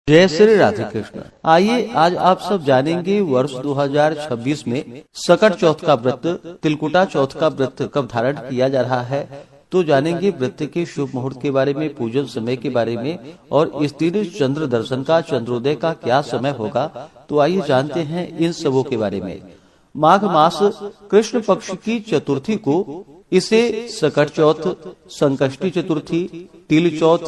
जय श्री राधे कृष्ण। आइए आज आप सब जानेंगे वर्ष 2026 में सकट चौथ का व्रत, तिलकुटा चौथ का व्रत कब धारण किया जा रहा है। तो जानेंगे व्रत के शुभ मुहूर्त के बारे में, पूजन समय के बारे में और इस दिन चंद्र दर्शन का, चंद्रोदय का क्या समय होगा। तो आइए जानते हैं इन सबों के बारे में। माघ मास कृष्ण पक्ष की चतुर्थी को इसे सकट चौथ, संकष्टी चतुर्थी, तिल चौथ,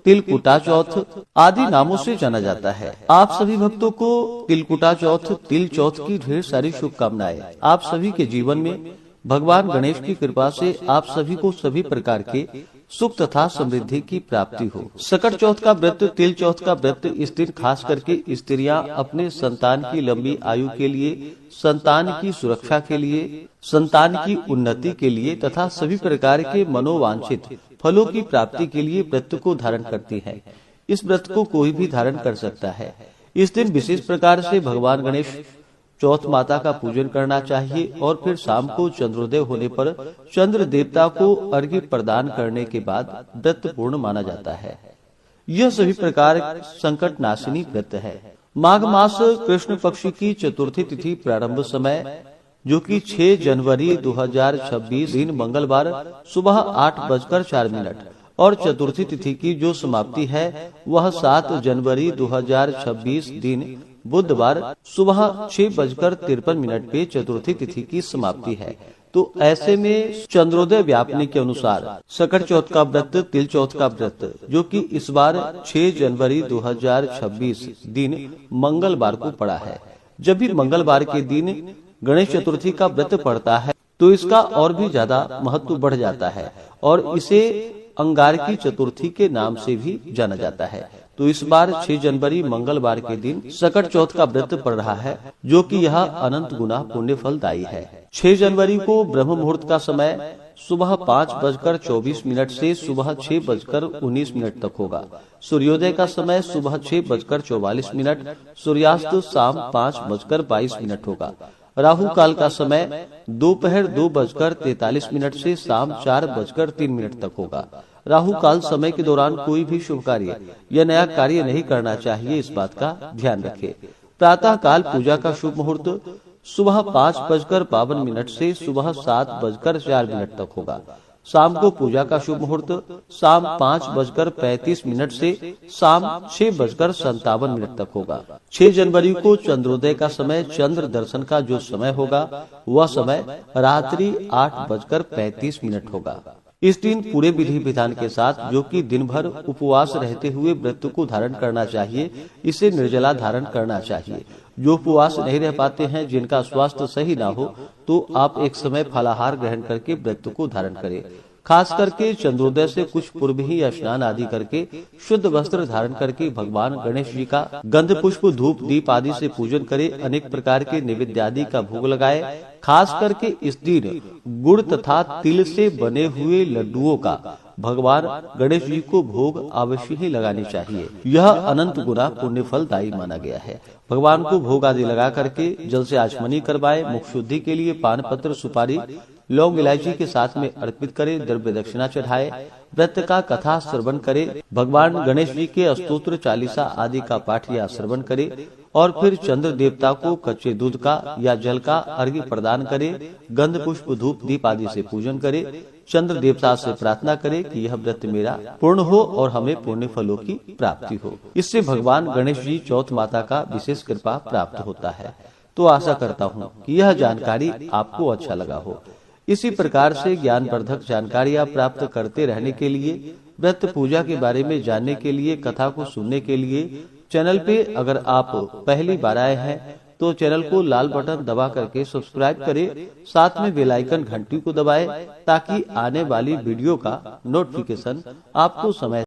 तिलकुटा चौथ आदि नामों से जाना जाता है। आप सभी भक्तों को तिलकुटा चौथ, तिल चौथ की ढेर सारी शुभकामनाएं। आप सभी के जीवन में भगवान गणेश की कृपा से आप सभी को सभी प्रकार के सुख तथा समृद्धि की प्राप्ति हो। सकट चौथ का व्रत, तिल चौथ का व्रत, इस दिन खास करके स्त्रियां अपने संतान की लंबी आयु के लिए, संतान की सुरक्षा के लिए, संतान की उन्नति के लिए तथा सभी प्रकार के मनोवांछित फलों की प्राप्ति के लिए व्रत को धारण करती हैं। इस व्रत को कोई भी धारण कर सकता है। इस दिन विशेष प्रकार से भगवान गणेश, चौथ माता का पूजन करना चाहिए और फिर शाम को चंद्रोदय होने पर चंद्र देवता को अर्घ्य प्रदान करने के बाद व्रत पूर्ण माना जाता है। यह सभी प्रकार संकट नाशिनी व्रत है। माघ मास कृष्ण पक्ष की चतुर्थी तिथि प्रारंभ समय जो कि 6 जनवरी 2026 दिन मंगलवार सुबह 8:04 और चतुर्थी तिथि की जो समाप्ति है वह 7 जनवरी 2026 दिन बुधवार सुबह 6:53 पे चतुर्थी तिथि की समाप्ति है। तो ऐसे में चंद्रोदय व्यापनी के अनुसार सकट चौथ का व्रत, तिल चौथ का व्रत जो कि इस बार 6 जनवरी 2026 दिन मंगलवार को पड़ा है। जब भी मंगलवार के दिन गणेश चतुर्थी का व्रत पड़ता है तो इसका और भी ज्यादा महत्व बढ़ जाता है और इसे अंगारकी चतुर्थी के नाम से भी जाना जाता है। तो इस बार 6 जनवरी मंगलवार के दिन सकट चौथ का व्रत पड़ रहा है जो कि यह अनंत गुना पुण्य फलदायी है। 6 जनवरी को ब्रह्म मुहूर्त का समय सुबह 5:24 से सुबह 6:19 तक होगा। सूर्योदय का समय सुबह 6:44, सूर्यास्त शाम 5:22 होगा। राहु काल का समय दोपहर 2:43 से शाम 4:03 तक होगा। राहु काल समय के दौरान कोई भी शुभ कार्य या नया कार्य नहीं करना चाहिए, इस बात का ध्यान रखें। प्रातः काल पूजा का शुभ मुहूर्त सुबह 5:52 से सुबह 7:04 तक होगा। शाम को पूजा का शुभ मुहूर्त शाम 5:35 से शाम 6:57 तक होगा। 6 जनवरी को चंद्रोदय का समय, चंद्र दर्शन का जो समय होगा वह समय रात्रि 8:35 होगा। इस दिन पूरे विधि विधान के साथ जो कि दिन भर उपवास रहते हुए व्रत को धारण करना चाहिए, इसे निर्जला धारण करना चाहिए। जो उपवास नहीं रह पाते हैं, जिनका स्वास्थ्य सही ना हो, तो आप एक समय फलाहार ग्रहण करके व्रत को धारण करें। खास करके चंद्रोदय से कुछ पूर्व ही स्नान आदि करके शुद्ध वस्त्र धारण करके भगवान गणेश जी का गंध पुष्प, धूप, दीप आदि से पूजन करें। अनेक प्रकार के नैवेद्य आदि का भोग लगाए। खास करके इस दिन गुड़ तथा तिल से बने हुए लड्डुओं का भगवान गणेश जी को भोग अवश्य ही लगानी चाहिए। यह अनंत गुना पुण्य फलदायी माना गया है। भगवान को भोग आदि लगा करके जल से आचमनी करवाए। मुख शुद्धि के लिए पान पत्र, सुपारी, लौंग, इलायची के साथ में अर्पित करें। द्रव्य दक्षिणा चढ़ाए। व्रत का कथा श्रवण करे। भगवान गणेश जी के स्तोत्र, चालीसा आदि का पाठ या श्रवण करे और फिर चंद्र देवता को कच्चे दूध का या जल का अर्घ्य प्रदान करे। गंध पुष्प, धूप, दीप आदि से पूजन करे। चंद्र देवता से प्रार्थना करे कि यह व्रत मेरा पूर्ण हो और हमें पुण्य फलों की प्राप्ति हो। इससे भगवान गणेश जी, चौथ माता का विशेष कृपा प्राप्त होता है। तो आशा करता हूँ कि यह जानकारी आपको अच्छा लगा हो। इसी प्रकार से ज्ञानवर्धक जानकारियाँ प्राप्त करते रहने के लिए, व्रत पूजा के बारे में जानने के लिए, कथा को सुनने के लिए चैनल पे अगर आप पहली बार आए हैं तो चैनल को लाल बटन दबा करके सब्सक्राइब करें। साथ में बेल आइकन घंटी को दबाएं ताकि आने वाली वीडियो का नोटिफिकेशन आपको समय